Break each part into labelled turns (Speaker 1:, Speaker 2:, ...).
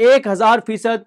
Speaker 1: 1000%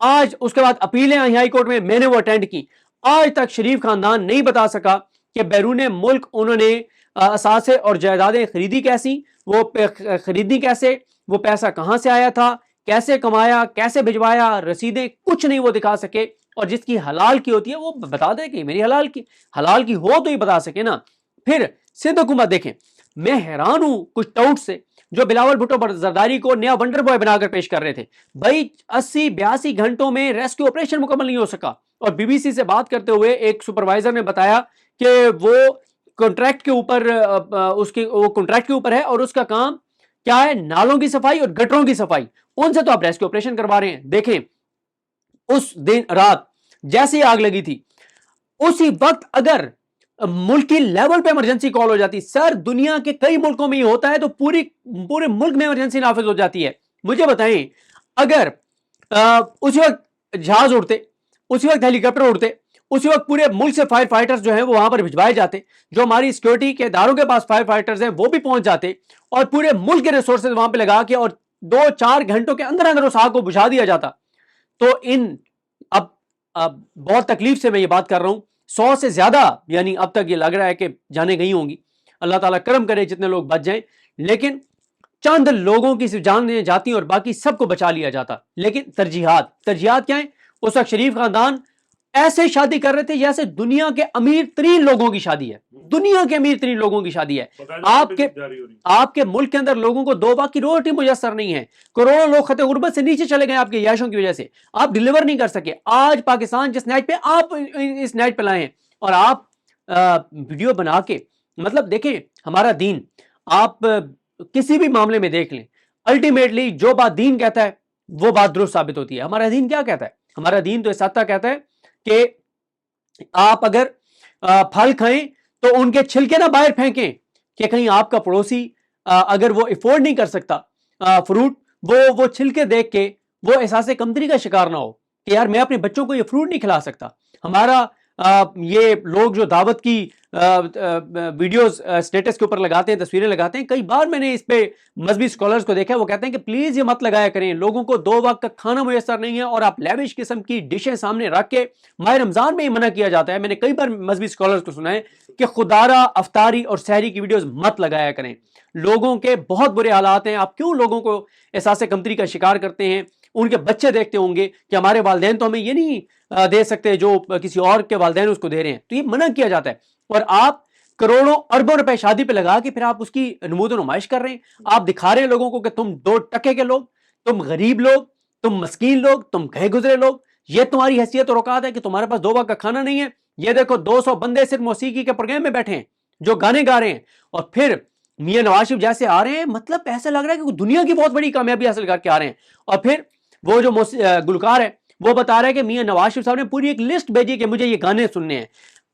Speaker 1: آج اس کے بعد اپیلیں آئی ہائی کورٹ میں، میں نے وہ اٹینڈ کی، آج تک شریف خاندان نہیں بتا سکا کہ بیرون ملک انہوں نے اثاثے اور جائیدادیں خریدی کیسی، وہ خریدی کیسے، وہ پیسہ کہاں سے آیا تھا، کیسے کمایا، کیسے بھجوایا، رسیدیں کچھ نہیں وہ دکھا سکے. اور جس کی حلال کی ہوتی ہے وہ بتا دے کہ میری حلال کی ہو تو ہی بتا سکے نا. پھر سندھ حکومت دیکھیں، میں حیران ہوں کچھ ٹاؤٹ سے جو بلاول بھٹو زرداری کو نیا ونڈر بوائے بنا کر پیش کر رہے تھے. بھائی 80-82 گھنٹوں میں ریسکیو آپریشن مکمل نہیں ہو سکا. اور بی بی سی سے بات کرتے ہوئے ایک سپروائزر نے بتایا کہ وہ کنٹریکٹ کے اوپر وہ کنٹریکٹ کے اوپر ہے اور اس کا کام کیا ہے، نالوں کی صفائی اور گٹروں کی صفائی. ان سے تو آپ ریسکیو آپریشن کروا رہے ہیں. دیکھیں اس دن رات جیسی آگ لگی تھی، اسی وقت اگر ملکی لیول پہ ایمرجنسی کال ہو جاتی، سر دنیا کے کئی ملکوں میں یہ ہوتا ہے تو پورے ملک میں ایمرجنسی نافذ ہو جاتی ہے. مجھے بتائیں اگر اسی وقت جہاز اڑتے، اسی وقت ہیلی کاپٹر اڑتے، اسی وقت پورے ملک سے فائر فائٹرز جو ہیں وہ وہاں پر بھجوائے جاتے، جو ہماری سیکورٹی کے اداروں کے پاس فائر فائٹرز ہیں وہ بھی پہنچ جاتے اور پورے ملک کے ریسورسز وہاں پہ لگا کے اور 2-4 گھنٹوں کے اندر اندر اس آگ کو بجھا دیا جاتا. تو اب بہت تکلیف سے میں یہ بات کر رہا ہوں، 100 سے زیادہ یعنی اب تک یہ لگ رہا ہے کہ جانیں گئی ہوں گی. اللہ تعالیٰ کرم کرے جتنے لوگ بچ جائیں، لیکن چند لوگوں کی صرف جانیں جاتی اور باقی سب کو بچا لیا جاتا. لیکن ترجیحات کیا ہیں؟ اس وقت شریف خاندان ایسے شادی کر رہے تھے جیسے دنیا کے امیر ترین لوگوں کی شادی ہے، دنیا کے امیر ترین لوگوں کی شادی ہے. آپ کے ملک کے اندر لوگوں کو 2 وقت کی روٹی میسر نہیں ہے. کروڑوں لوگ خط غربت سے نیچے چلے گئے آپ کی عیاشوں کی وجہ سے. آپ ڈیلیور نہیں کر سکے. آج پاکستان جس نیٹ پہ آپ اس نیٹ پہ لائے ہیں اور آپ ویڈیو بنا کے، مطلب دیکھیں ہمارا دین آپ کسی بھی معاملے میں دیکھ لیں، الٹیمیٹلی جو بات دین کہتا ہے وہ بات درست ثابت ہوتی ہے. ہمارا دین کیا کہتا ہے؟ ہمارا دین تو اس حد تک کہتا ہے کہ آپ اگر پھل کھائیں تو ان کے چھلکے نہ باہر پھینکیں کہ کہیں آپ کا پڑوسی اگر وہ افورڈ نہیں کر سکتا فروٹ، وہ چھلکے دیکھ کے وہ احساس کمتری کا شکار نہ ہو کہ یار میں اپنے بچوں کو یہ فروٹ نہیں کھلا سکتا. ہمارا یہ لوگ جو دعوت کی ویڈیوز سٹیٹس کے اوپر لگاتے ہیں، تصویریں لگاتے ہیں، کئی بار میں نے اس پہ مذہبی سکولرز کو دیکھا، وہ کہتے ہیں کہ پلیز یہ مت لگایا کریں، لوگوں کو 2 وقت کا کھانا میسر نہیں ہے اور آپ لیوش قسم کی ڈشیں سامنے رکھ کے ماہ رمضان میں ہی منع کیا جاتا ہے. میں نے کئی بار مذہبی سکولرز کو سنا ہے کہ خدارہ افطاری اور سحری کی ویڈیوز مت لگایا کریں. لوگوں کے بہت برے حالات ہیں، آپ کیوں لوگوں کو احساس کمتری کا شکار کرتے ہیں؟ ان کے بچے دیکھتے ہوں گے کہ ہمارے والدین تو ہمیں یہ نہیں دے سکتے جو کسی اور کے والدین اس کو دے رہے ہیں، تو یہ منع کیا جاتا ہے. اور آپ کروڑوں اربوں روپے شادی پہ لگا کے پھر آپ اس کی نمود و نمائش کر رہے ہیں. آپ دکھا رہے ہیں لوگوں کو کہ تم 2 ٹکے کے لوگ، تم غریب لوگ، تم مسکین لوگ، تم گئے گزرے لوگ، یہ تمہاری حیثیت اور اوقات ہے کہ تمہارے پاس 2 وقت کا کھانا نہیں ہے. یہ دیکھو 200 بندے صرف موسیقی کے پروگرام میں بیٹھے ہیں جو گانے گا رہے ہیں، اور پھر میاں نواز شریف جیسے آ رہے ہیں، مطلب ایسا لگ رہا ہے کہ دنیا کی بہت بڑی کامیابی حاصل کر کے آ رہے ہیں. اور پھر وہ جو گلوکار ہے وہ بتا رہا ہے کہ میاں نواز شریف صاحب نے پوری ایک لسٹ بھیجی کہ مجھے یہ گانے سننے ہیں.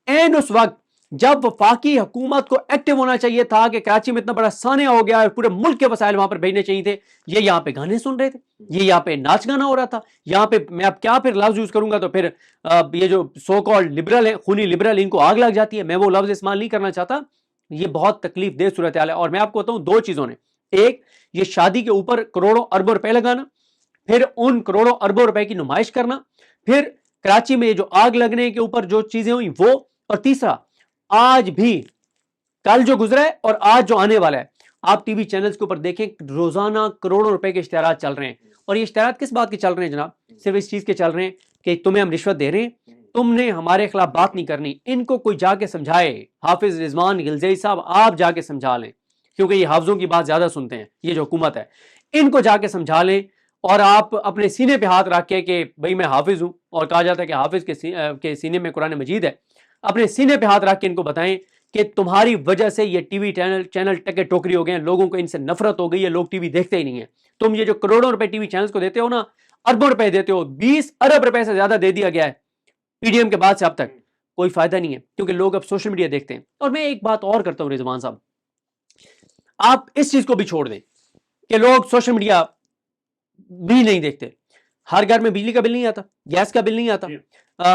Speaker 1: اینڈ اس وقت جب وفاقی حکومت کو ایکٹیو ہونا چاہیے تھا کہ کراچی میں اتنا بڑا سانحہ ہو گیا اور پورے ملک کے وسائل وہاں پر بھیجنے چاہیے تھے، یہ یہاں پہ گانے سن رہے تھے، یہ یہاں پہ ناچ گانا ہو رہا تھا. یہاں پہ میں اب کیا پھر لفظ یوز کروں گا تو پھر یہ جو سو کالڈ لبرل ہیں، خونی لبرل، ان کو آگ لگ جاتی ہے. میں وہ لفظ استعمال نہیں کرنا چاہتا. یہ بہت تکلیف دہ صورتحال ہے. اور میں آپ کو بتاؤں 2 چیزوں نے، ایک یہ شادی کے اوپر کروڑوں اربوں روپے لگانا، پھر ان کروڑوں اربوں روپے کی نمائش کرنا، پھر کراچی میں جو آگ لگنے کے اوپر جو چیزیں ہوئی وہ، اور تیسرا آج بھی کل جو گزرا ہے اور آج جو آنے والا ہے، آپ ٹی وی چینلز کے اوپر دیکھیں روزانہ کروڑوں روپے کے اشتہارات چل رہے ہیں. اور یہ اشتہارات کس بات کے چل رہے ہیں جناب؟ صرف اس چیز کے چل رہے ہیں کہ تمہیں ہم رشوت دے رہے ہیں، تم نے ہمارے خلاف بات نہیں کرنی. ان کو کوئی جا کے سمجھائے، حافظ رضوان غلزئی صاحب آپ جا کے سمجھا لیں، کیونکہ یہ حافظوں کی بات زیادہ سنتے ہیں. یہ جو حکومت ہے ان کو جا کے سمجھا لیں، اور آپ اپنے سینے پہ ہاتھ رکھ کے کہ بھئی میں حافظ ہوں، اور کہا جاتا ہے کہ حافظ کے سینے میں قرآن مجید ہے، اپنے سینے پہ ہاتھ رکھ کے ان کو بتائیں کہ تمہاری وجہ سے یہ ٹی وی چینل ٹکے ٹوکری ہو گئے ہیں، لوگوں کو ان سے نفرت ہو گئی ہے، لوگ ٹی وی دیکھتے ہی نہیں ہیں. تم یہ جو کروڑوں روپے ٹی وی چینلز کو دیتے ہو نا، اربوں روپے دیتے ہو، 20 ارب روپے سے زیادہ دے دیا گیا ہے پی ڈی ایم کے بعد سے اب تک، کوئی فائدہ نہیں ہے کیونکہ لوگ اب سوشل میڈیا دیکھتے ہیں. اور میں ایک بات اور کرتا ہوں رضوان صاحب، آپ اس چیز کو بھی چھوڑ دیں کہ لوگ سوشل میڈیا بھی نہیں دیکھتے. ہر گھر میں بجلی کا بل نہیں آتا، گیس کا بل نہیں آتا،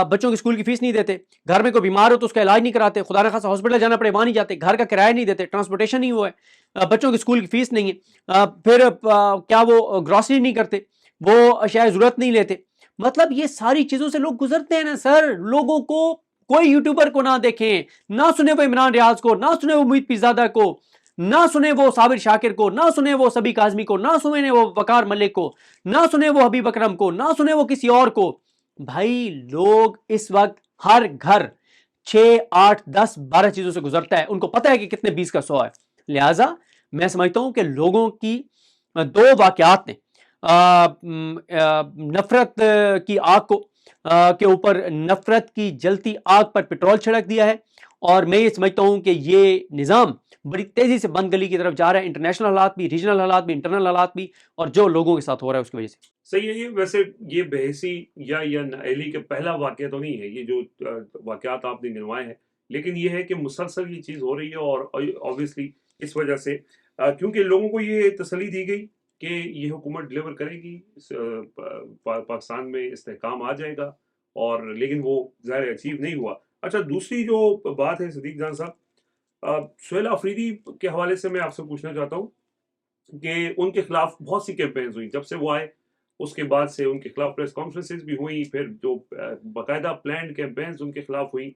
Speaker 1: بچوں کی اسکول کی فیس نہیں دیتے، گھر میں کوئی بیمار ہو تو اس کا علاج نہیں کراتے، خدا نخواستہ ہاسپٹل جانا پڑے وہاں نہیں جاتے، گھر کا کرایہ نہیں دیتے، ٹرانسپورٹیشن نہیں ہوا ہے، بچوں کی اسکول کی فیس نہیں ہے، پھر کیا وہ گروسری نہیں کرتے، وہ اشیاء ضرورت نہیں لیتے. مطلب یہ ساری چیزوں سے لوگ گزرتے ہیں نا سر. لوگوں کو کوئی یوٹیوبر کو نہ دیکھیں, نہ سنے وہ عمران ریاض کو, نہ سنے وہ امید پیرزادہ کو, نہ سنے وہ صابر شاکر کو, نہ سنے وہ سبی کاظمی کو, نہ سنے وہ وقار ملک کو, نہ سنے وہ حبیب اکرم کو, نہ سنے وہ کسی اور کو. بھائی لوگ اس وقت ہر گھر 6 8 10 12 چیزوں سے گزرتا ہے, ان کو پتہ ہے کہ کتنے 20 کا 100 ہے. لہٰذا میں سمجھتا ہوں کہ لوگوں کی دو واقعات نے نفرت کی آگ کو کے اوپر نفرت کی جلتی آگ پر پٹرول چھڑک دیا ہے, اور میں یہ سمجھتا ہوں کہ یہ نظام بڑی تیزی سے بند گلی کی طرف جا رہا ہے, انٹرنیشنل حالات بھی, ریجنل حالات بھی, انٹرنل حالات بھی, اور جو لوگوں کے ساتھ ہو رہا ہے اس کی وجہ سے.
Speaker 2: صحیح ہے. یہ ویسے یہ بحثی یا نااہلی کا پہلا واقعہ تو نہیں ہے یہ جو واقعات آپ نے گنوائے ہیں, لیکن یہ ہے کہ مسلسل یہ چیز ہو رہی ہے, اور obviously اس وجہ سے کیونکہ لوگوں کو یہ تسلی دی گئی کہ یہ حکومت ڈلیور کرے گی, پاکستان میں استحکام آ جائے گا, اور لیکن وہ ظاہر اچیو نہیں ہوا. اچھا, دوسری جو بات ہے صدیق جان صاحب, سہیل آفریدی کے حوالے سے میں آپ سے پوچھنا چاہتا ہوں کہ ان کے خلاف بہت سی کیمپینز ہوئی جب سے وہ آئے, اس کے بعد سے ان کے خلاف پریس کانفرنسز بھی ہوئی, پھر جو باقاعدہ پلانڈ کیمپینز ان کے خلاف ہوئی,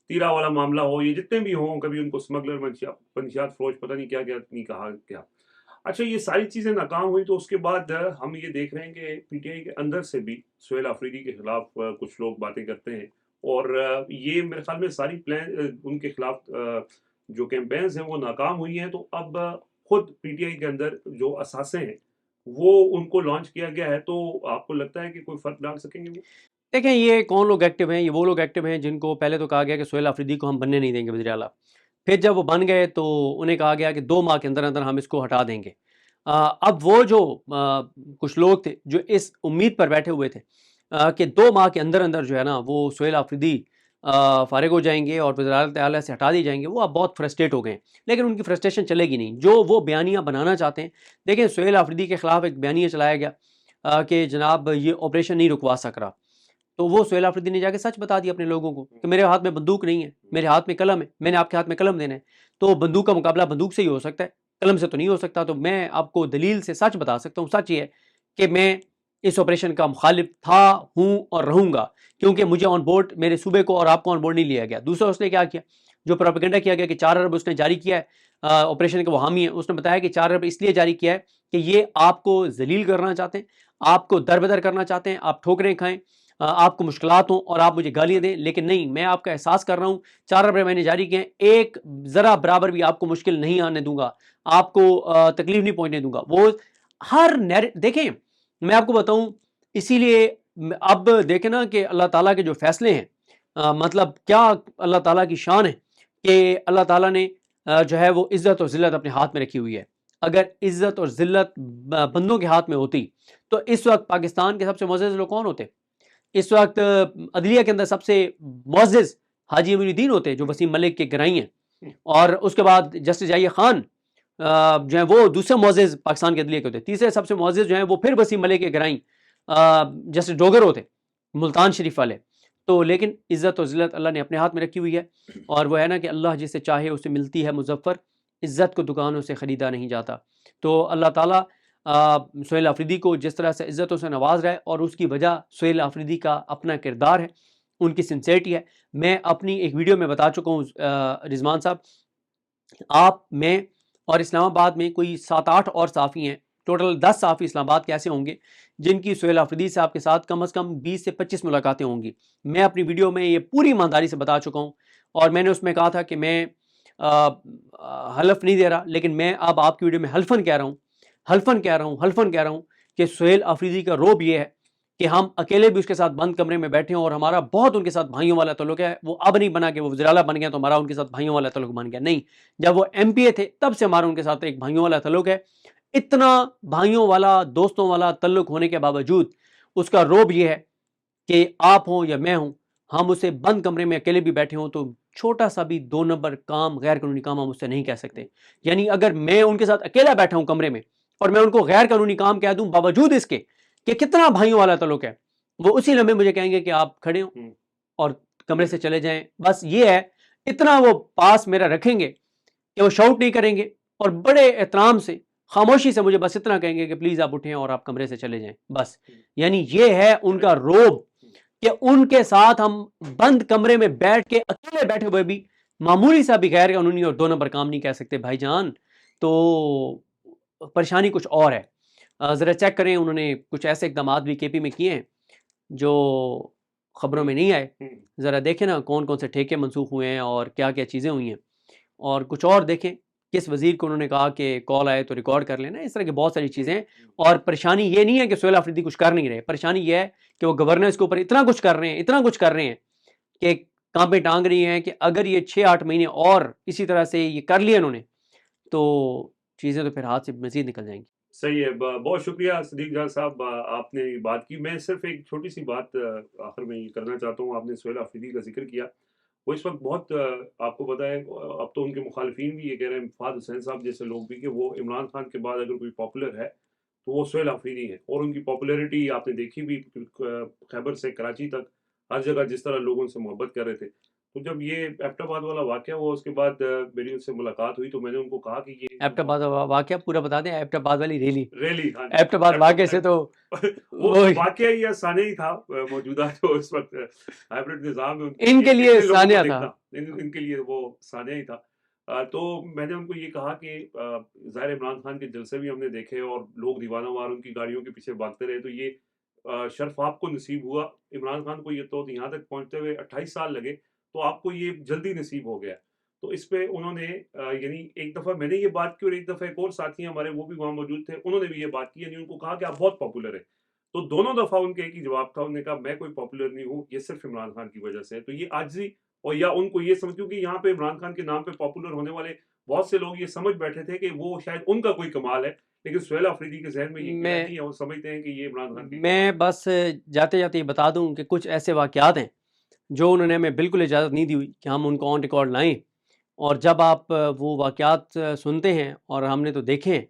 Speaker 2: تیرا والا معاملہ ہو, یہ جتنے بھی ہوں, کبھی ان کو اسمگلر منشیات فروش پتہ نہیں کیا کیا نہیں کہا کیا. اچھا, یہ ساری چیزیں ناکام ہوئی تو اس کے بعد ہم یہ دیکھ رہے ہیں کہ پی ٹی آئی کے اندر سے بھی سہیل آفریدی کے خلاف کچھ لوگ باتیں کرتے ہیں, اور یہ میرے خیال میں ساری ان کے خلاف جو کیمپینز ہیں وہ ناکام ہوئی ہیں. تو اب خود پی ٹی آئی کے اندر جو اثاثے ہیں وہ ان کو لانچ کیا گیا ہے, تو آپ کو لگتا ہے کہ کوئی فرق ڈال سکیں گے وہ؟
Speaker 1: دیکھیں یہ کون لوگ ایکٹیو ہیں, یہ وہ لوگ ایکٹیو ہیں جن کو پہلے تو کہا گیا کہ سہیل آفریدی کو ہم بننے نہیں دیں گے وزیر اعلیٰ, پھر جب وہ بن گئے تو انہیں کہا گیا کہ 2 ماہ کے اندر اندر ہم اس کو ہٹا دیں گے. اب وہ جو کچھ لوگ تھے جو اس امید پر بیٹھے ہوئے تھے کہ 2 ماہ کے اندر اندر جو ہے نا وہ سہیل آفریدی فارغ ہو جائیں گے اور وزارت اعلیٰ سے ہٹا دی جائیں گے, وہ اب بہت فرسٹریٹ ہو گئے ہیں. لیکن ان کی فرسٹریشن چلے گی نہیں, جو وہ بیانیہ بنانا چاہتے ہیں. دیکھیں سہیل آفریدی کے خلاف ایک بیانیہ چلایا گیا کہ جناب یہ آپریشن نہیں رکوا سک رہا, تو وہ سہیل آفریدی نے جا کے سچ بتا دیا اپنے لوگوں کو کہ میرے ہاتھ میں بندوق نہیں ہے, میرے ہاتھ میں قلم ہے, میں نے آپ کے ہاتھ میں قلم دینا ہے, تو بندوق کا مقابلہ بندوق سے ہی ہو سکتا ہے, قلم سے تو نہیں ہو سکتا. تو میں آپ کو دلیل سے سچ بتا سکتا ہوں, سچ یہ ہے کہ میں اس آپریشن کا مخالف تھا, ہوں اور رہوں گا, کیونکہ مجھے آن بورڈ میرے صوبے کو اور آپ کو آن بورڈ نہیں لیا گیا. دوسرا اس نے کیا کیا, جو پروپیگنڈا کیا گیا کہ 4 ارب اس نے جاری کیا ہے آپریشن کے وہ حامی ہیں, اس نے بتایا کہ 4 ارب اس لیے جاری کیا ہے کہ یہ آپ کو ذلیل کرنا چاہتے ہیں, آپ کو دربدر کرنا چاہتے ہیں, آپ ٹھوکریں کھائیں, آپ کو مشکلات ہوں اور آپ مجھے گالیاں دیں. لیکن نہیں, میں آپ کا احساس کر رہا ہوں, 4 ارب میں نے جاری کیے ہیں, ایک ذرا برابر بھی آپ کو مشکل نہیں آنے دوں گا, آپ کو تکلیف نہیں پہنچنے دوں گا. وہ ہر دیکھیں میں آپ کو بتاؤں, اسی لیے اب دیکھیں نا کہ اللہ تعالیٰ کے جو فیصلے ہیں, مطلب کیا اللہ تعالیٰ کی شان ہے کہ اللہ تعالیٰ نے جو ہے وہ عزت اور ذلت اپنے ہاتھ میں رکھی ہوئی ہے. اگر عزت اور ذلت بندوں کے ہاتھ میں ہوتی تو اس وقت پاکستان کے سب سے معزز لوگ کون ہوتے؟ اس وقت عدلیہ کے اندر سب سے معزز حاجی امین الدین ہوتے جو وسیم ملک کے گرائی ہیں, اور اس کے بعد جسٹس یحییٰ خان جو ہیں وہ دوسرے معزز پاکستان کے عدلیہ کے ہوتے. تیسرے سب سے معزز جو ہیں وہ پھر وسیم ملک کے گرائی جسٹس ڈوگر ہوتے, ملتان شریف والے. تو لیکن عزت اور ذلت اللہ نے اپنے ہاتھ میں رکھی ہوئی ہے, اور وہ ہے نا کہ اللہ جسے چاہے اسے ملتی ہے مظفر, عزت کو دکانوں سے خریدا نہیں جاتا. تو اللہ تعالیٰ سہیل آفریدی کو جس طرح سے عزتوں سے نواز رہا ہے, اور اس کی وجہ سہیل آفریدی کا اپنا کردار ہے, ان کی سنسیئرٹی ہے. میں اپنی ایک ویڈیو میں بتا چکا ہوں رضوان صاحب, آپ میں اور اسلام آباد میں کوئی 7-8 اور صحافی ہیں, ٹوٹل 10 صحافی اسلام آباد کے ایسے ہوں گے جن کی سہیل آفریدی صاحب کے ساتھ کم از کم 20 سے 25 ملاقاتیں ہوں گی. میں اپنی ویڈیو میں یہ پوری ایمانداری سے بتا چکا ہوں, اور میں نے اس میں کہا تھا کہ میں حلف نہیں دے رہا, لیکن میں اب آپ کی ویڈیو میں حلفاً کہہ رہا ہوں کہ سہیل آفریدی کا روب یہ ہے کہ ہم اکیلے بھی اس کے ساتھ بند کمرے میں بیٹھے ہوں, اور ہمارا بہت ان کے ساتھ بھائیوں والا تعلق ہے. وہ اب نہیں بنا کہ وہ وزیر اعلیٰ بن گیا تو ہمارا ان کے ساتھ بھائیوں والا تعلق بن گیا, نہیں, جب وہ ایم پی اے تھے تب سے ہمارا ان کے ساتھ ایک بھائیوں والا تعلق ہے. اتنا بھائیوں والا دوستوں والا تعلق ہونے کے باوجود اس کا روب یہ ہے کہ آپ ہوں یا میں ہوں, ہم اسے بند کمرے میں اکیلے بھی بیٹھے ہوں تو چھوٹا سا بھی 2 نمبر کام, غیر قانونی کام ہم اس سے نہیں کہہ سکتے. یعنی اگر میں ان کے ساتھ اکیلا بیٹھا ہوں کمرے میں اور میں ان کو غیر قانونی کام کہہ دوں باوجود اس کے کہ کتنا بھائیوں والا تعلق ہے, وہ اسی لمحے مجھے کہیں گے کہ آپ کھڑے ہوں اور کمرے سے چلے جائیں. بس یہ ہے, اتنا وہ پاس میرا رکھیں گے کہ وہ شاؤٹ نہیں کریں گے, اور بڑے احترام سے خاموشی سے مجھے بس اتنا کہیں گے کہ پلیز آپ اٹھیں اور آپ کمرے سے چلے جائیں بس. یعنی یہ ہے ان کا روب کہ ان کے ساتھ ہم بند کمرے میں بیٹھ کے اکیلے بیٹھے ہوئے بھی معمولی سا بھی غیر قانونی اور 2 نمبر کام نہیں کہہ سکتے بھائی جان. تو پریشانی کچھ اور ہے. ذرا چیک کریں, انہوں نے کچھ ایسے اقدامات بھی کے پی میں کیے ہیں جو خبروں میں نہیں آئے. ذرا دیکھیں نا کون کون سے ٹھیکے منسوخ ہوئے ہیں اور کیا کیا چیزیں ہوئی ہیں, اور کچھ اور دیکھیں کس وزیر کو انہوں نے کہا کہ کال آئے تو ریکارڈ کر لینا. اس طرح کی بہت ساری چیزیں ہیں. اور پریشانی یہ نہیں ہے کہ سہیل آفریدی کچھ کر نہیں رہے, پریشانی یہ ہے کہ وہ گورننس کے اوپر اتنا کچھ کر رہے ہیں کہ کانپیں ٹانگ رہی ہیں کہ اگر یہ 6-8 مہینے اور اسی طرح سے یہ کر لیا انہوں نے تو چیزیں تو پھر ہاتھ سے مزید نکل جائیں گی.
Speaker 2: صحیح ہے. بہت شکریہ صدیق جان صاحب, آپ نے بات کی. میں صرف ایک چھوٹی سی بات آخر میں یہ کرنا چاہتا ہوں. آپ نے سہیل آفریدی کا ذکر کیا, وہ اس وقت بہت آپ کو پتا ہے, اب تو ان کے مخالفین بھی یہ کہہ رہے ہیں, فہد حسین صاحب جیسے لوگ بھی, کہ وہ عمران خان کے بعد اگر کوئی پاپولر ہے تو وہ سہیل آفریدی ہے. اور ان کی پاپولیرٹی آپ نے دیکھی بھی, خیبر سے کراچی تک ہر جگہ جس طرح لوگوں سے محبت کر رہے تھے. تو جب یہ ایبٹ آباد والا واقعہ ہوا, اس کے بعد میری ان سے ملاقات ہوئی, تو میں نے ان کو کہا کہ یہ
Speaker 1: ایبٹ آباد واقعہ پورا بتا دیں. ایبٹ آباد والی ریلی,
Speaker 2: ریلی,
Speaker 1: ایبٹ آباد واقعے سے تو
Speaker 2: وہ واقعہ یہ ثانیہ ہی تھا موجودہ جو اس وقت ہائبرڈ نظام ہے
Speaker 1: ان کے لیے ثانیہ تھا,
Speaker 2: ان کے لیے وہ ثانیہ ہی تھا. تو میں نے ان کو یہ کہا کہ ظاہر عمران خان کے جلسے بھی ہم نے دیکھے اور لوگ دیوانہ وار ان کی گاڑیوں کے پیچھے بھاگتے رہے, تو یہ شرف آپ کو نصیب ہوا. عمران خان کو یہ تو یہاں تک پہنچتے ہوئے 28 سال لگے, تو آپ کو یہ جلدی نصیب ہو گیا. تو اس پہ انہوں نے یعنی ایک دفعہ میں نے یہ بات کی اور ایک دفعہ ایک اور ساتھی ہمارے وہ بھی وہاں موجود تھے, انہوں نے بھی یہ بات کی. یعنی ان کو کہا کہ آپ بہت پاپولر ہیں. تو دونوں دفعہ ان کے ایک ہی جواب تھا, انہوں نے کہا میں کوئی پاپولر نہیں ہوں, یہ صرف عمران خان کی وجہ سے ہے. تو یہ عاجزی, اور یا ان کو یہ سمجھ, کیونکہ یہاں پہ عمران خان کے نام پہ پاپولر ہونے والے بہت سے لوگ یہ سمجھ بیٹھے تھے کہ وہ شاید ان کا کوئی کمال ہے, لیکن سہیل آفریدی کے ذہن میں یہ نہیں ہے, وہ سمجھتے ہیں کہ یہ عمران خان کی.
Speaker 1: میں بس جاتے جاتے یہ بتا دوں کہ کچھ ایسے واقعات ہیں جو انہوں نے ہمیں بالکل اجازت نہیں دی ہوئی کہ ہم ان کو آن ریکارڈ لائیں, اور جب آپ وہ واقعات سنتے ہیں اور ہم نے تو دیکھے ہیں,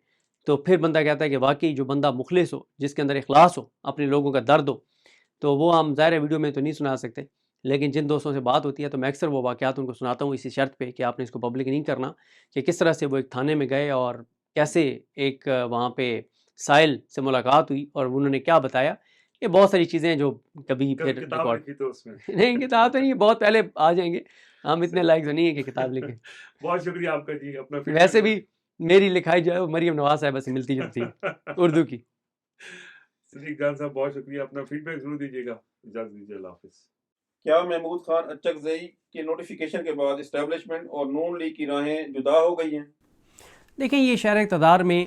Speaker 1: تو پھر بندہ کہتا ہے کہ واقعی جو بندہ مخلص ہو, جس کے اندر اخلاص ہو, اپنے لوگوں کا درد ہو, تو وہ ہم ظاہر ویڈیو میں تو نہیں سنا سکتے. لیکن جن دوستوں سے بات ہوتی ہے تو میں اکثر وہ واقعات ان کو سناتا ہوں, اسی شرط پہ کہ آپ نے اس کو پبلک نہیں کرنا, کہ کس طرح سے وہ ایک تھانے میں گئے اور کیسے ایک وہاں پہ سائل سے ملاقات ہوئی اور انہوں نے کیا بتایا. یہ بہت ساری چیزیں ہیں جو کبھی پھر نہیں, کتاب تو نہیں, بہت پہلے آ جائیں گے, ہم اتنے لائق نہیں ہیں کہ کتاب لکھیں.
Speaker 2: بہت شکریہ آپ کا جی. اپنا
Speaker 1: ویسے بھی میری لکھائی جو ہے مریم نواز صاحبہ سے ملتی جلتی اردو کی.
Speaker 2: صدیق جان صاحب بہت شکریہ, اپنا فیڈ بیک ضرور دیجیے گا. اجازت دیجیے, اللہ حافظ.
Speaker 3: کیا محمود خان اچکزئی کے نوٹیفیکیشن کے بعد اسٹیبلشمنٹ اور نون لیگ کی راہیں جدا ہو گئی ہیں؟
Speaker 1: دیکھیں, یہ شہر اقتدار میں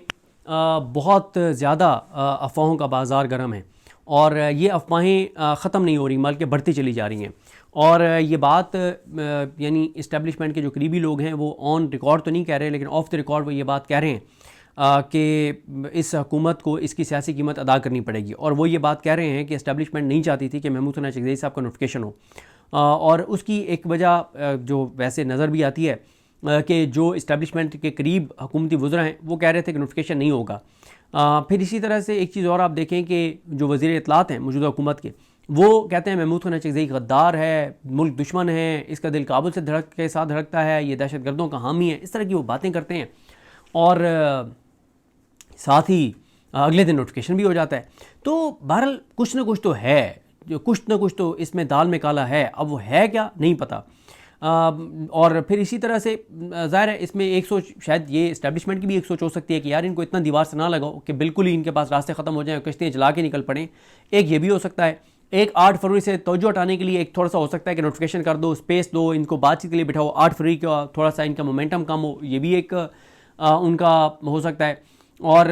Speaker 1: بہت زیادہ افواہوں کا بازار گرم ہے, اور یہ افواہیں ختم نہیں ہو رہی بلکہ بڑھتی چلی جا رہی ہیں. اور یہ بات یعنی اسٹیبلشمنٹ کے جو قریبی لوگ ہیں وہ آن ریکارڈ تو نہیں کہہ رہے, لیکن آف دا ریکارڈ وہ یہ بات کہہ رہے ہیں کہ اس حکومت کو اس کی سیاسی قیمت ادا کرنی پڑے گی. اور وہ یہ بات کہہ رہے ہیں کہ اسٹیبلشمنٹ نہیں چاہتی تھی کہ محمود خان اچکزئی صاحب کا نوٹیفیکیشن ہو, اور اس کی ایک وجہ جو ویسے نظر بھی آتی ہے کہ جو اسٹیبلشمنٹ کے قریب حکومتی وزراء ہیں وہ کہہ رہے تھے کہ نوٹیفیکیشن نہیں ہوگا. پھر اسی طرح سے ایک چیز اور آپ دیکھیں کہ جو وزیر اطلاعات ہیں موجودہ حکومت کے, وہ کہتے ہیں محمود خان اچکزئی غدار ہے, ملک دشمن ہے, اس کا دل کابل سے کے ساتھ دھڑکتا ہے, یہ دہشت گردوں کا حامی ہے. اس طرح کی وہ باتیں کرتے ہیں, اور ساتھ ہی اگلے دن نوٹیفیکیشن بھی ہو جاتا ہے. تو بہرحال کچھ نہ کچھ تو ہے, جو کچھ نہ کچھ تو اس میں دال میں کالا ہے. اب وہ ہے کیا نہیں پتہ. اور پھر اسی طرح سے ظاہر ہے اس میں ایک سوچ, شاید یہ اسٹیبلشمنٹ کی بھی ایک سوچ ہو سکتی ہے کہ یار ان کو اتنا دیوار سے نہ لگاؤ کہ بالکل ہی ان کے پاس راستے ختم ہو جائیں اور کشتیاں جلا کے نکل پڑیں. ایک یہ بھی ہو سکتا ہے. ایک 8 فروری سے توجہ ہٹانے کے لیے ایک تھوڑا سا ہو سکتا ہے کہ نوٹیفیکیشن کر دو, اسپیس دو, ان کو بات چیت کے لیے بٹھاؤ, 8 فروری کا تھوڑا سا ان کا مومنٹم کم ہو, یہ بھی ایک ان کا ہو سکتا ہے. اور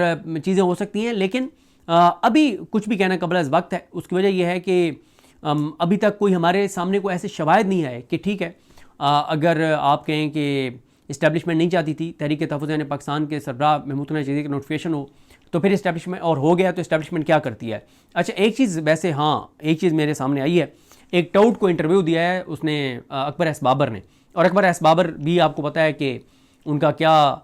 Speaker 1: چیزیں ہو سکتی ہیں, لیکن ابھی کچھ بھی کہنا قبل از وقت ہے. اس کی وجہ یہ ہے کہ ابھی تک کوئی ہمارے سامنے کوئی ایسے شواہد نہیں آئے کہ ٹھیک ہے اگر آپ کہیں کہ اسٹیبلشمنٹ نہیں چاہتی تھی تحریک تحفظ پاکستان کے سربراہ محمود خان اچکزئی کا نوٹیفیکیشن ہو, تو پھر اسٹیبلشمنٹ اور ہو گیا تو اسٹیبلشمنٹ کیا کرتی ہے. اچھا ایک چیز ویسے, ہاں ایک چیز میرے سامنے آئی ہے. ایک ٹاؤٹ کو انٹرویو دیا ہے اس نے اکبر ایس بابر نے, اور اکبر ایس بابر بھی آپ کو پتہ ہے کہ ان کا کیا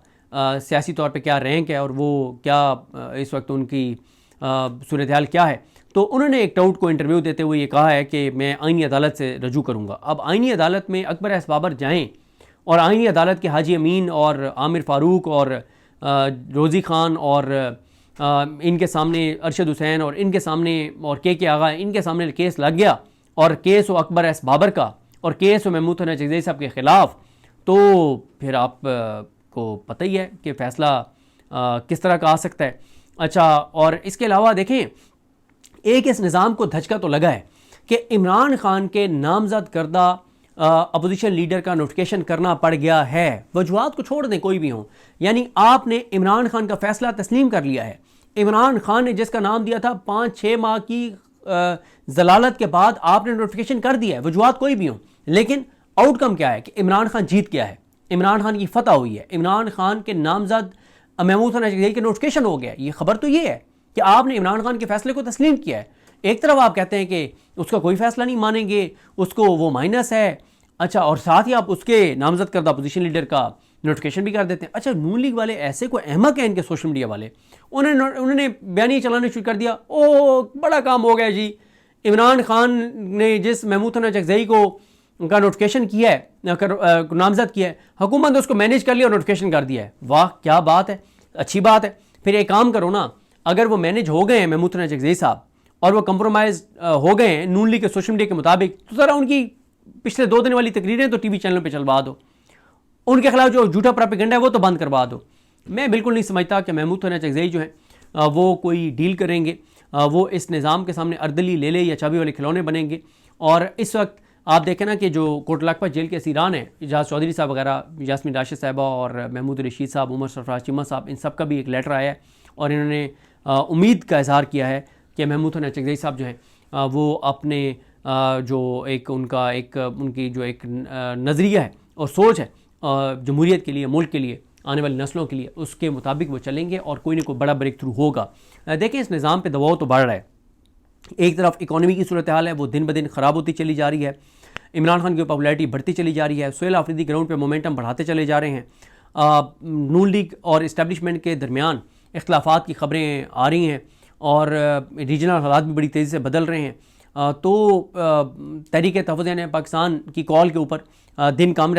Speaker 1: سیاسی طور پہ کیا رینک ہے اور وہ کیا اس وقت ان کی صورتحال کیا ہے. تو انہوں نے ایک ٹاؤٹ کو انٹرویو دیتے ہوئے یہ کہا ہے کہ میں آئینی عدالت سے رجوع کروں گا. اب آئینی عدالت میں اکبر ایس بابر جائیں اور آئینی عدالت کے حاجی امین اور عامر فاروق اور روزی خان اور ان کے سامنے ارشد حسین اور ان کے سامنے اور کے آغا ان کے سامنے کیس لگ گیا اور کیس ہو اکبر ایس بابر کا اور کیس ہو محمود حنان چکزئی صاحب کے خلاف، تو پھر آپ کو پتہ ہی ہے کہ فیصلہ کس طرح کا آ سکتا ہے۔ اچھا، اور اس کے علاوہ دیکھیں ایک اس نظام کو دھچکا تو لگا ہے کہ عمران خان کے نامزد کردہ اپوزیشن لیڈر کا نوٹیفیکیشن کرنا پڑ گیا ہے۔ وجوہات کو چھوڑ دیں کوئی بھی ہوں، یعنی آپ نے عمران خان کا فیصلہ تسلیم کر لیا ہے۔ عمران خان نے جس کا نام دیا تھا 5-6 ماہ کی ضلالت کے بعد آپ نے نوٹیفیکیشن کر دیا ہے، وجوہات کوئی بھی ہوں، لیکن آؤٹ کم کیا ہے کہ عمران خان جیت گیا ہے، عمران خان کی فتح ہوئی ہے، عمران خان کے نامزد محمود حنان چکزئی کے نوٹیفیکیشن ہو گیا۔ یہ خبر تو یہ ہے کہ آپ نے عمران خان کے فیصلے کو تسلیم کیا ہے۔ ایک طرف آپ کہتے ہیں کہ اس کا کوئی فیصلہ نہیں مانیں گے، اس کو وہ مائنس ہے، اچھا، اور ساتھ ہی آپ اس کے نامزد کردہ اپوزیشن لیڈر کا نوٹیفیکیشن بھی کر دیتے ہیں۔ اچھا، نون لیگ والے ایسے کوئی احمق ہیں ان کے سوشل میڈیا والے، انہوں نے بیانیے چلانا شروع کر دیا، او بڑا کام ہو گیا جی، عمران خان نے جس محمود حنان چکزئی کو کا نوٹیفیکیشن کیا ہے، نامزد کیا ہے، حکومت نے اس کو مینیج کر لیا اور نوٹیفیکیشن کر دیا ہے۔ واہ، کیا بات ہے، اچھی بات ہے۔ پھر ایک کام کرو نا، اگر وہ مینیج ہو گئے ہیں محمود حنان چکزئی صاحب اور وہ کمپرومائز ہو گئے ہیں نون لیگ کے سوشل میڈیا کے مطابق، تو ذرا ان کی پچھلے 2 دن والی تقریریں تو ٹی وی چینلوں پہ چلوا دو، ان کے خلاف جو جھوٹا پراپیگنڈا ہے وہ تو بند کروا دو۔ میں بالکل نہیں سمجھتا کہ محمود حنان چکزئی جو ہیں وہ کوئی ڈیل کریں گے، وہ اس نظام کے سامنے اردلی لے لے یا چابی والے کھلونے بنیں گے۔ اور اس وقت آپ دیکھیں نا کہ جو کوٹ لکھپت جیل کے اسیران ہیں، اجاز چودھری صاحب وغیرہ، یاسمین راشد صاحبہ اور محمود رشید صاحب، عمر سرفراز چیمہ صاحب، ان سب کا بھی ایک لیٹر آیا ہے اور انہوں نے امید کا اظہار کیا ہے کہ محمود حنان چکزئی صاحب جو ہیں وہ اپنے جو ایک ان کی جو ایک نظریہ ہے اور سوچ ہے جمہوریت کے لیے، ملک کے لیے، آنے والی نسلوں کے لیے، اس کے مطابق وہ چلیں گے اور کوئی نہ کوئی بڑا بریک تھرو ہوگا۔ دیکھیں اس نظام پہ دباؤ تو بڑھ رہا ہے، ایک طرف اکانومی کی صورتحال ہے وہ دن بدن خراب ہوتی چلی جا رہی ہے، عمران خان کی پاپولیرٹی بڑھتی چلی جا رہی ہے، سہیل آفریدی گراؤنڈ پہ مومنٹم بڑھاتے چلے جا رہے ہیں، نون لیگ اور اسٹیبلشمنٹ کے درمیان اختلافات کی خبریں آ رہی ہیں اور ریجنل حالات بھی بڑی تیزی سے بدل رہے ہیں، تو تحریک تحفظ پاکستان کی کال کے اوپر دن کم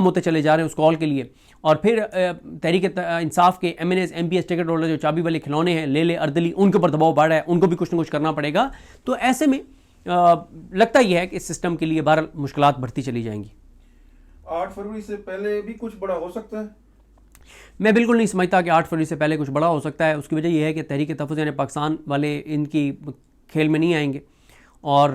Speaker 1: ہوتے چلے جا رہے ہیں اس کال کے لیے، اور پھر تحریک انصاف کے M N As M P S ticket holder جو چابی والے کھلونے ہیں لے لے اردلی، ان کے اوپر دباؤ بڑھ رہا ہے، ان کو بھی کچھ نہ کچھ کرنا پڑے گا۔ تو ایسے میں لگتا یہ ہے کہ اس سسٹم کے لیے بہرحال مشکلات بڑھتی چلی جائیں گی۔
Speaker 3: 8 فروری سے پہلے بھی کچھ بڑا ہو سکتا ہے؟
Speaker 1: میں بالکل نہیں سمجھتا کہ 8 فروری سے پہلے کچھ بڑا ہو سکتا ہے۔ اس کی وجہ یہ ہے کہ تحریک تحفظ پاکستان والے ان کی کھیل میں نہیں آئیں گے، اور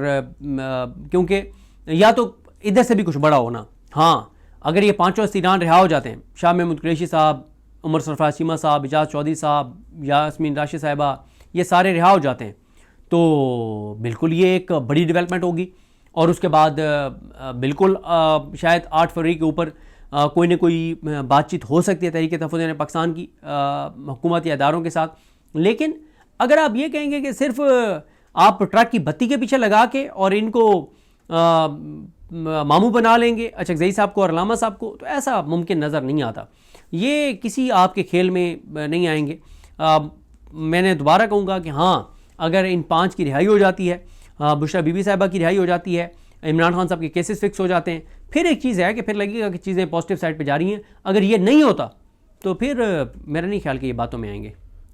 Speaker 1: کیونکہ یا تو ادھر سے بھی کچھ بڑا ہونا، ہاں اگر یہ 5 اسیران رہا ہو جاتے ہیں، شاہ محمود قریشی صاحب، عمر سرفراز چیمہ صاحب، اجاز چودھری صاحب، یاسمین راشد صاحبہ، یہ سارے رہا ہو جاتے ہیں تو بالکل یہ ایک بڑی ڈیولپمنٹ ہوگی، اور اس کے بعد بالکل شاید 8 فروری کے اوپر کوئی نہ کوئی بات چیت ہو سکتی ہے تحریک تحفظ پاکستان کی حکومت یا اداروں کے ساتھ۔ لیکن اگر آپ یہ کہیں گے کہ صرف آپ ٹرک کی بتی کے پیچھے لگا کے اور ان کو ماموں بنا لیں گے چکزئی صاحب کو اور علامہ صاحب کو، تو ایسا ممکن نظر نہیں آتا، یہ کسی آپ کے کھیل میں نہیں آئیں گے۔ میں نے دوبارہ کہوں گا کہ ہاں اگر ان 5 کی رہائی ہو جاتی ہے، بشرا بی بی صاحبہ کی رہائی ہو جاتی ہے، عمران خان صاحب کے کیسز فکس ہو جاتے ہیں، پھر ایک چیز ہے کہ پھر لگے گا کہ چیزیں پازیٹیو سائڈ پہ جا رہی ہیں۔ اگر یہ نہیں ہوتا تو پھر میرا نہیں خیال کہ یہ باتوں میں آئیں گے۔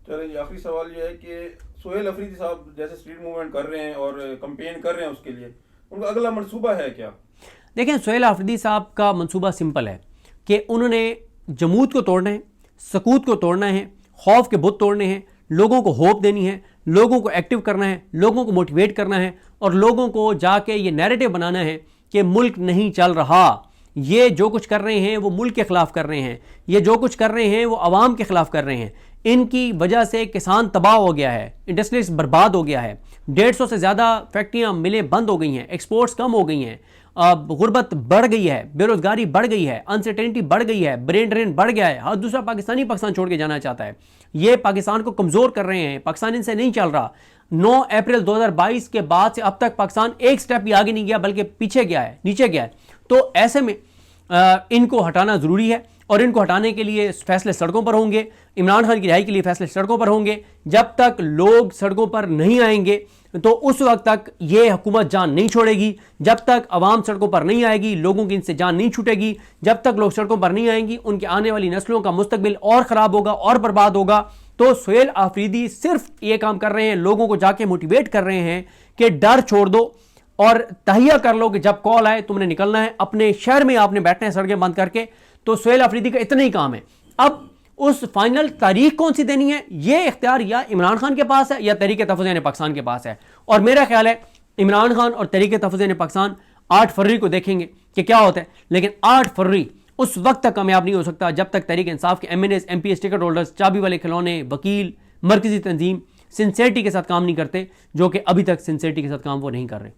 Speaker 3: چلیں جی، آخری سوال یہ ہے کہ سہیل آفریدی صاحب جیسے اسٹریٹ موومنٹ کر رہے ہیں اور کمپین کر رہے ہیں، اس کے لیے ان کا اگلا منصوبہ ہے کیا؟
Speaker 1: دیکھیں سہیل آفریدی صاحب کا منصوبہ سمپل ہے کہ انہوں نے جمود کو توڑنا ہے، سکوت کو توڑنا ہے، خوف کے بت توڑنے ہیں، لوگوں کو ہوپ دینی ہے، لوگوں کو ایکٹیو کرنا ہے، لوگوں کو موٹیویٹ کرنا ہے، اور لوگوں کو جا کے یہ نیریٹو بنانا ہے کہ ملک نہیں چل رہا، یہ جو کچھ کر رہے ہیں وہ ملک کے خلاف کر رہے ہیں، یہ جو کچھ کر رہے ہیں وہ عوام کے خلاف کر رہے ہیں، ان کی وجہ سے کسان تباہ ہو گیا ہے، انڈسٹریز برباد ہو گیا ہے، 150 سے زیادہ فیکٹریاں ملیں بند ہو گئی ہیں، ایکسپورٹس کم ہو گئی ہیں، غربت بڑھ گئی ہے، بے روزگاری بڑھ گئی ہے، انسرٹینٹی بڑھ گئی ہے، برین ڈرین بڑھ گیا ہے، ہر دوسرا پاکستانی پاکستان چھوڑ کے جانا چاہتا ہے، یہ پاکستان کو کمزور کر رہے ہیں، پاکستان ان سے نہیں چل رہا۔ 9 اپریل 2022 کے بعد سے اب تک پاکستان ایک سٹیپ بھی آگے نہیں گیا بلکہ پیچھے گیا ہے، نیچے گیا ہے۔ تو ایسے میں ان کو ہٹانا ضروری ہے، اور ان کو ہٹانے کے لیے فیصلے سڑکوں پر ہوں گے، عمران خان کی رہائی کے لیے فیصلے سڑکوں پر ہوں گے۔ جب تک لوگ سڑکوں پر نہیں آئیں گے، تو اس وقت تک یہ حکومت جان نہیں چھوڑے گی. جب تک عوام سڑکوں پر نہیں آئے گی, لوگوں کی ان سے جان نہیں چھوٹے گی, جب تک لوگ سڑکوں پر نہیں آئیں گی, ان کے آنے والی نسلوں کا مستقبل اور خراب ہوگا اور برباد ہوگا. تو سہیل آفریدی صرف یہ کام کر رہے ہیں, لوگوں کو جا کے موٹیویٹ کر رہے ہیں کہ ڈر چھوڑ دو اور تہیہ کر لو کہ جب کال آئے تم نے نکلنا ہے, اپنے شہر میں آپ نے بیٹھنا ہے سڑکیں بند کر کے. تو سہیل آفریدی کا اتنا ہی کام ہے. اب اس فائنل تاریخ کون سی دینی ہے, یہ اختیار یا عمران خان کے پاس ہے یا تحریک تحفظ پاکستان کے پاس ہے. اور میرا خیال ہے عمران خان اور تحریک تحفظ پاکستان 8 فروری کو دیکھیں گے کہ کیا ہوتا ہے. لیکن 8 فروری اس وقت تک کامیاب نہیں ہو سکتا جب تک تحریک انصاف کے M N As, M P S, ticket holders, چابی والے کھلونے, وکیل, مرکزی تنظیم سنسیئرٹی کے ساتھ کام نہیں کرتے, جو کہ ابھی تک سنسیئرٹی کے ساتھ کام وہ نہیں کر رہے.